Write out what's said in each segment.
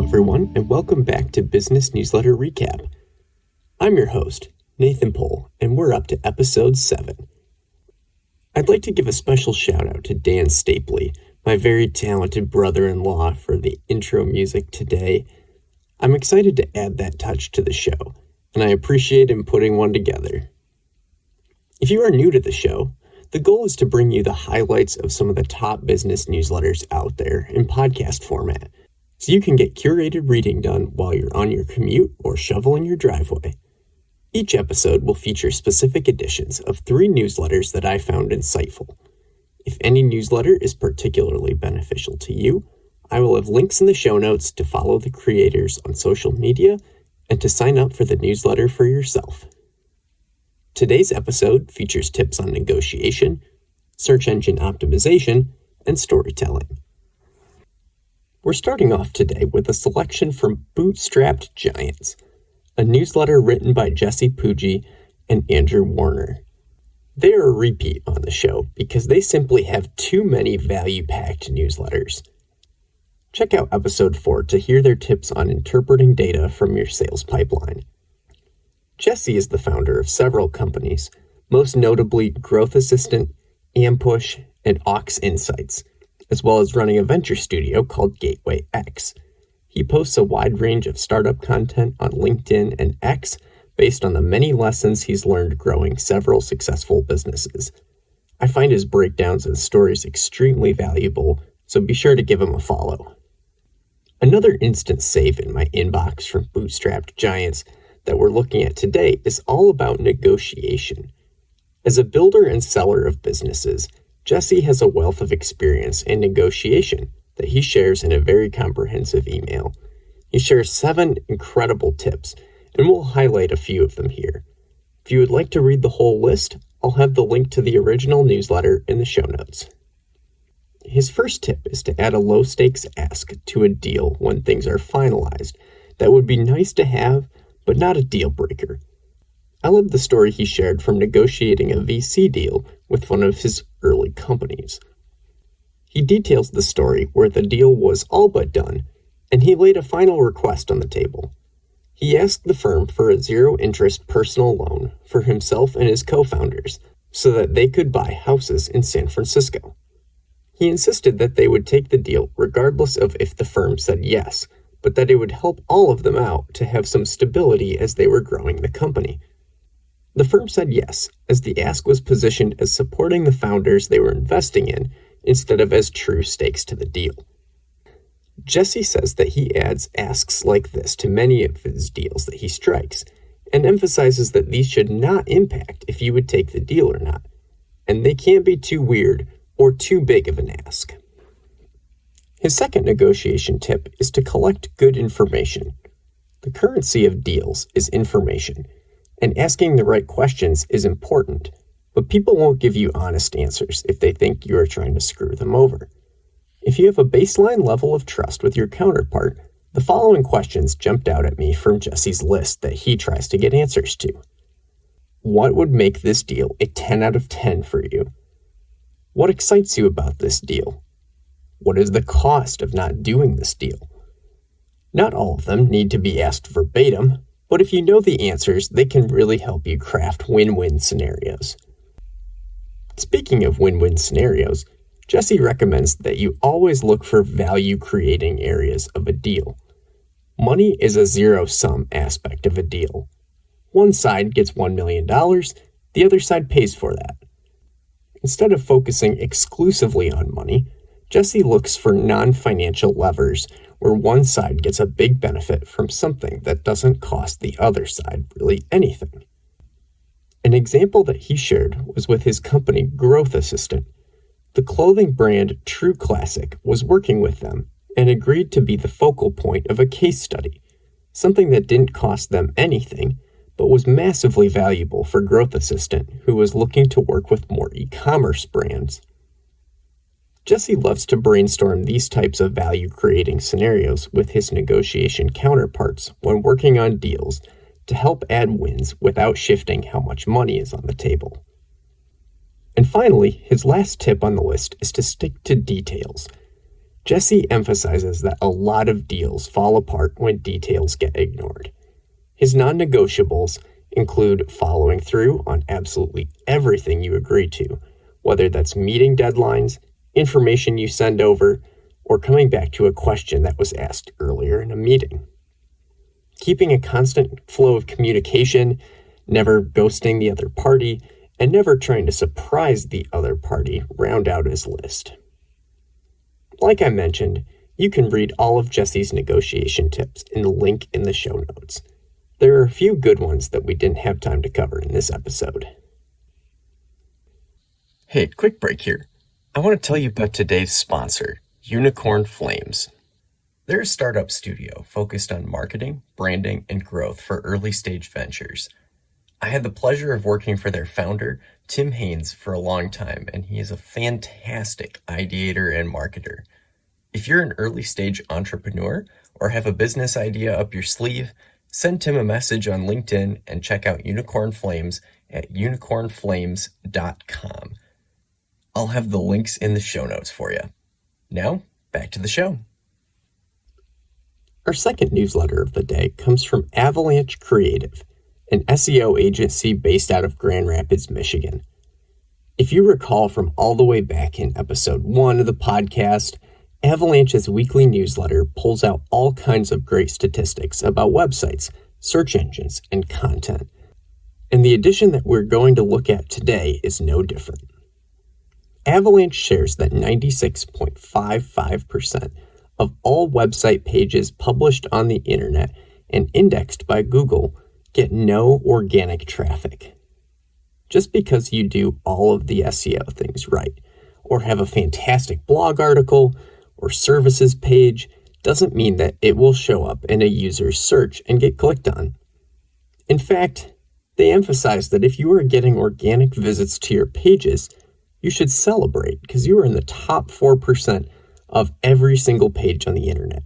everyone, and welcome back to Business Newsletter Recap. I'm your host, Nathan Pohl, and we're up to episode 7. I'd like to give a special shout out to Dan Stapley, my very talented brother-in-law, for the intro music today. I'm excited to add that touch to the show, and I appreciate him putting one together. If you are new to the show, the goal is to bring you the highlights of some of the top business newsletters out there in podcast format, so you can get curated reading done while you're on your commute or shoveling your driveway. Each episode will feature specific editions of 3 newsletters that I found insightful. If any newsletter is particularly beneficial to you, I will have links in the show notes to follow the creators on social media and to sign up for the newsletter for yourself. Today's episode features tips on negotiation, search engine optimization, and storytelling. We're starting off today with a selection from Bootstrapped Giants, a newsletter written by Pujji and Andrew Warner. They are a repeat on the show because they simply have too many value-packed newsletters. Check out episode 4 to hear their tips on interpreting data from your sales pipeline. Jesse is the founder of several companies, most notably Growth Assistant, Ampush, and Aux Insights, as well as running a venture studio called Gateway X. He posts a wide range of startup content on LinkedIn and X based on the many lessons he's learned growing several successful businesses. I find his breakdowns and stories extremely valuable, so be sure to give him a follow. Another instant save in my inbox from Bootstrapped Giants that we're looking at today is all about negotiation. As a builder and seller of businesses, Jesse has a wealth of experience in negotiation that he shares in a very comprehensive email. He shares 7 incredible tips, and we'll highlight a few of them here. If you would like to read the whole list, I'll have the link to the original newsletter in the show notes. His first tip is to add a low-stakes ask to a deal when things are finalized. That would be nice to have, but not a deal breaker. I love the story he shared from negotiating a VC deal with one of his early companies. He details the story where the deal was all but done, and he laid a final request on the table. He asked the firm for a zero-interest personal loan for himself and his co-founders so that they could buy houses in San Francisco. He insisted that they would take the deal regardless of if the firm said yes, but that it would help all of them out to have some stability as they were growing the company. The firm said yes, as the ask was positioned as supporting the founders they were investing in instead of as true stakes to the deal. Jesse says that he adds asks like this to many of his deals that he strikes, and emphasizes that these should not impact if you would take the deal or not, and they can't be too weird or too big of an ask. His second negotiation tip is to collect good information. The currency of deals is information, and asking the right questions is important, but people won't give you honest answers if they think you are trying to screw them over. If you have a baseline level of trust with your counterpart, the following questions jumped out at me from Jesse's list that he tries to get answers to. What would make this deal a 10 out of 10 for you? What excites you about this deal? What is the cost of not doing this deal? Not all of them need to be asked verbatim, but if you know the answers, they can really help you craft win-win scenarios. Speaking of win-win scenarios, Jesse recommends that you always look for value-creating areas of a deal. Money is a zero-sum aspect of a deal. One side gets $1 million, the other side pays for that. Instead of focusing exclusively on money, Jesse looks for non-financial levers where one side gets a big benefit from something that doesn't cost the other side really anything. An example that he shared was with his company Growth Assistant. The clothing brand True Classic was working with them and agreed to be the focal point of a case study, something that didn't cost them anything, but was massively valuable for Growth Assistant, who was looking to work with more e-commerce brands. Jesse loves to brainstorm these types of value-creating scenarios with his negotiation counterparts when working on deals to help add wins without shifting how much money is on the table. And finally, his last tip on the list is to stick to details. Jesse emphasizes that a lot of deals fall apart when details get ignored. His non-negotiables include following through on absolutely everything you agree to, whether that's meeting deadlines, information you send over, or coming back to a question that was asked earlier in a meeting. Keeping a constant flow of communication, never ghosting the other party, and never trying to surprise the other party round out his list. Like I mentioned, you can read all of Jesse's negotiation tips in the link in the show notes. There are a few good ones that we didn't have time to cover in this episode. Hey, quick break here. I want to tell you about today's sponsor, Unicorn Flames. They're a startup studio focused on marketing, branding, and growth for early-stage ventures. I had the pleasure of working for their founder, Tim Haynes, for a long time, and he is a fantastic ideator and marketer. If you're an early-stage entrepreneur or have a business idea up your sleeve, send Tim a message on LinkedIn and check out Unicorn Flames at unicornflames.com. I'll have the links in the show notes for you. Now, back to the show. Our second newsletter of the day comes from Avalanche Creative, an SEO agency based out of Grand Rapids, Michigan. If you recall from all the way back in episode 1 of the podcast, Avalanche's weekly newsletter pulls out all kinds of great statistics about websites, search engines, and content. And the edition that we're going to look at today is no different. Avalanche shares that 96.55% of all website pages published on the internet and indexed by Google get no organic traffic. Just because you do all of the SEO things right, or have a fantastic blog article or services page, doesn't mean that it will show up in a user's search and get clicked on. In fact, they emphasize that if you are getting organic visits to your pages, you should celebrate because you are in the top 4% of every single page on the internet.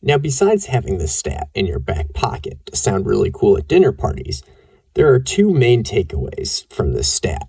Now, besides having this stat in your back pocket to sound really cool at dinner parties, there are two main takeaways from this stat.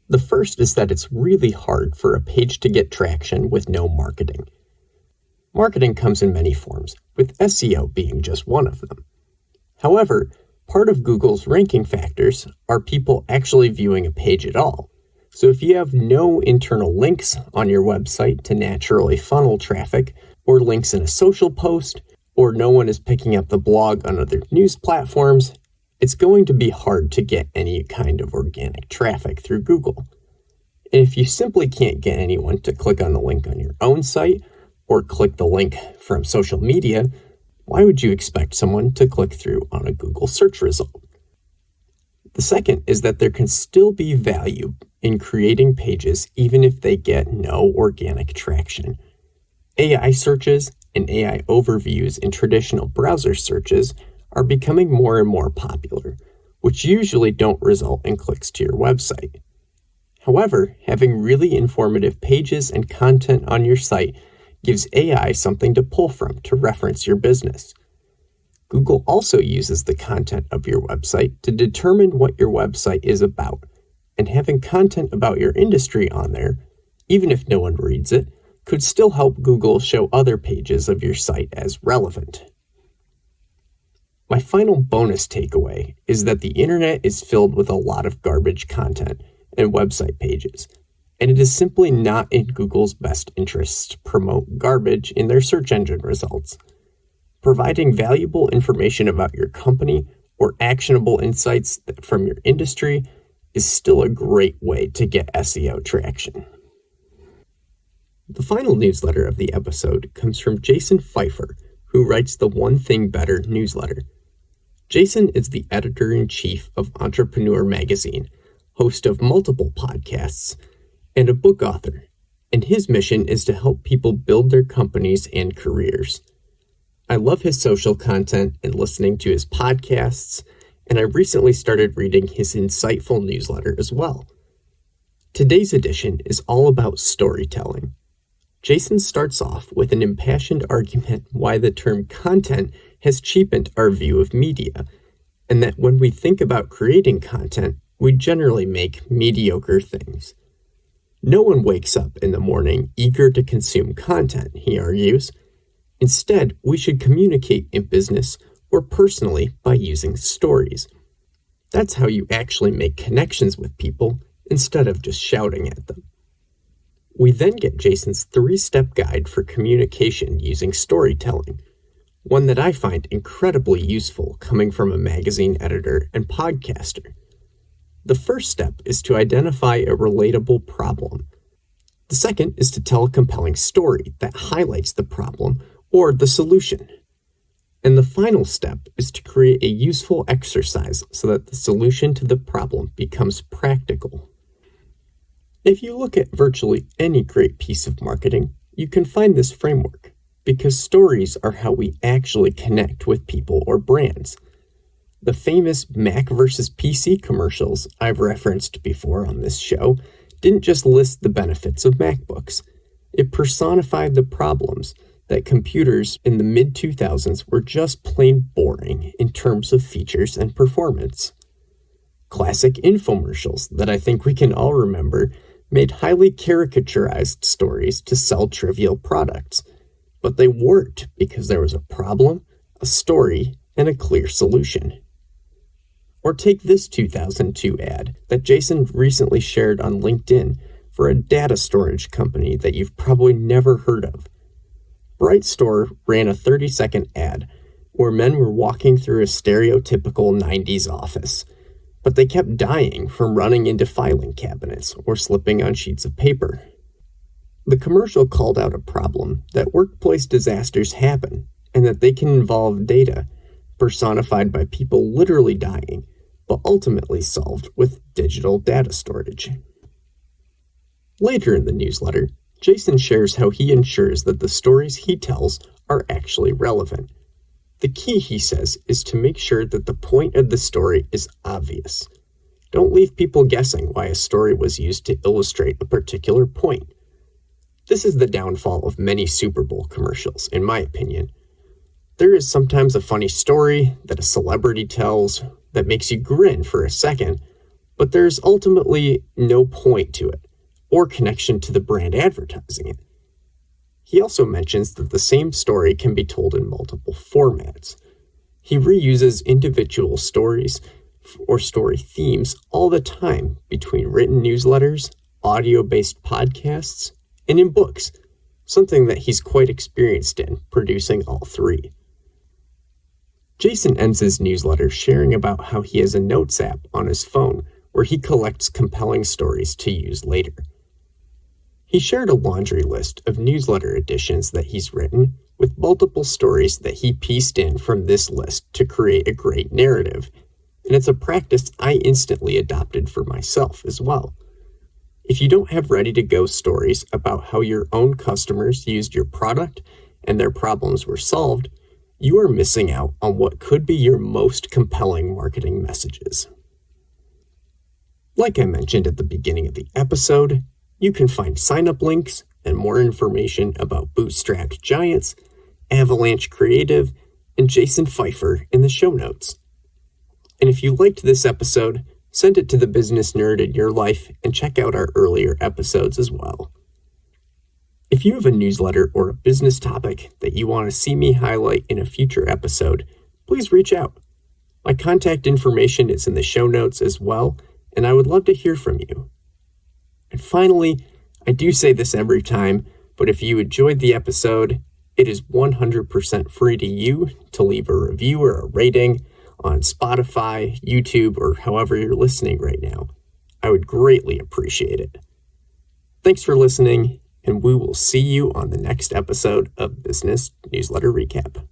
The first is that it's really hard for a page to get traction with no marketing. Marketing comes in many forms, with SEO being just one of them. However, part of Google's ranking factors are people actually viewing a page at all. So if you have no internal links on your website to naturally funnel traffic, or links in a social post, or no one is picking up the blog on other news platforms, it's going to be hard to get any kind of organic traffic through Google. And if you simply can't get anyone to click on the link on your own site, or click the link from social media, why would you expect someone to click through on a Google search result? The second is that there can still be value in creating pages even if they get no organic traction. AI searches and AI overviews in traditional browser searches are becoming more and more popular, which usually don't result in clicks to your website. However, having really informative pages and content on your site gives AI something to pull from to reference your business. Google also uses the content of your website to determine what your website is about, and having content about your industry on there, even if no one reads it, could still help Google show other pages of your site as relevant. My final bonus takeaway is that the internet is filled with a lot of garbage content and website pages, and it is simply not in Google's best interest to promote garbage in their search engine results. Providing valuable information about your company or actionable insights from your industry is still a great way to get SEO traction. The final newsletter of the episode comes from Jason Feifer, who writes the One Thing Better newsletter. Jason is the editor-in-chief of Entrepreneur Magazine, host of multiple podcasts, and a book author, and his mission is to help people build their companies and careers. I love his social content and listening to his podcasts, and I recently started reading his insightful newsletter as well. Today's edition is all about storytelling. Jason starts off with an impassioned argument why the term content has cheapened our view of media, and that when we think about creating content, we generally make mediocre things. No one wakes up in the morning eager to consume content, he argues. Instead, we should communicate in business or personally by using stories. That's how you actually make connections with people instead of just shouting at them. We then get Jason's 3-step guide for communication using storytelling, one that I find incredibly useful coming from a magazine editor and podcaster. The first step is to identify a relatable problem. The second is to tell a compelling story that highlights the problem or the solution. And the final step is to create a useful exercise so that the solution to the problem becomes practical. If you look at virtually any great piece of marketing, you can find this framework, because stories are how we actually connect with people or brands. The famous Mac versus PC commercials I've referenced before on this show didn't just list the benefits of MacBooks. It personified the problems that computers in the mid-2000s were just plain boring in terms of features and performance. Classic infomercials that I think we can all remember made highly caricaturized stories to sell trivial products, but they worked because there was a problem, a story, and a clear solution. Or take this 2002 ad that Jason recently shared on LinkedIn for a data storage company that you've probably never heard of. Brightstore ran a 30-second ad where men were walking through a stereotypical 90s office, but they kept dying from running into filing cabinets or slipping on sheets of paper. The commercial called out a problem that workplace disasters happen and that they can involve data personified by people literally dying, but ultimately solved with digital data storage. Later in the newsletter, Jason shares how he ensures that the stories he tells are actually relevant. The key, he says, is to make sure that the point of the story is obvious. Don't leave people guessing why a story was used to illustrate a particular point. This is the downfall of many Super Bowl commercials, in my opinion. There is sometimes a funny story that a celebrity tells that makes you grin for a second, but there's ultimately no point to it or connection to the brand advertising it. He also mentions that the same story can be told in multiple formats. He reuses individual stories or story themes all the time between written newsletters, audio-based podcasts, and in books, something that he's quite experienced in producing all three. Jason ends his newsletter sharing about how he has a notes app on his phone where he collects compelling stories to use later. He shared a laundry list of newsletter editions that he's written with multiple stories that he pieced in from this list to create a great narrative, and it's a practice I instantly adopted for myself as well. If you don't have ready-to-go stories about how your own customers used your product and their problems were solved, you are missing out on what could be your most compelling marketing messages. Like I mentioned at the beginning of the episode, you can find sign-up links and more information about Bootstrapped Giants, Avalanche Creative, and Jason Feifer in the show notes. And if you liked this episode, send it to the business nerd in your life and check out our earlier episodes as well. If you have a newsletter or a business topic that you want to see me highlight in a future episode, please reach out. My contact information is in the show notes as well, and I would love to hear from you. And finally, I do say this every time, but if you enjoyed the episode, it is 100% free to you to leave a review or a rating on Spotify, YouTube, or however you're listening right now. I would greatly appreciate it. Thanks for listening, and we will see you on the next episode of Business Newsletter Recap.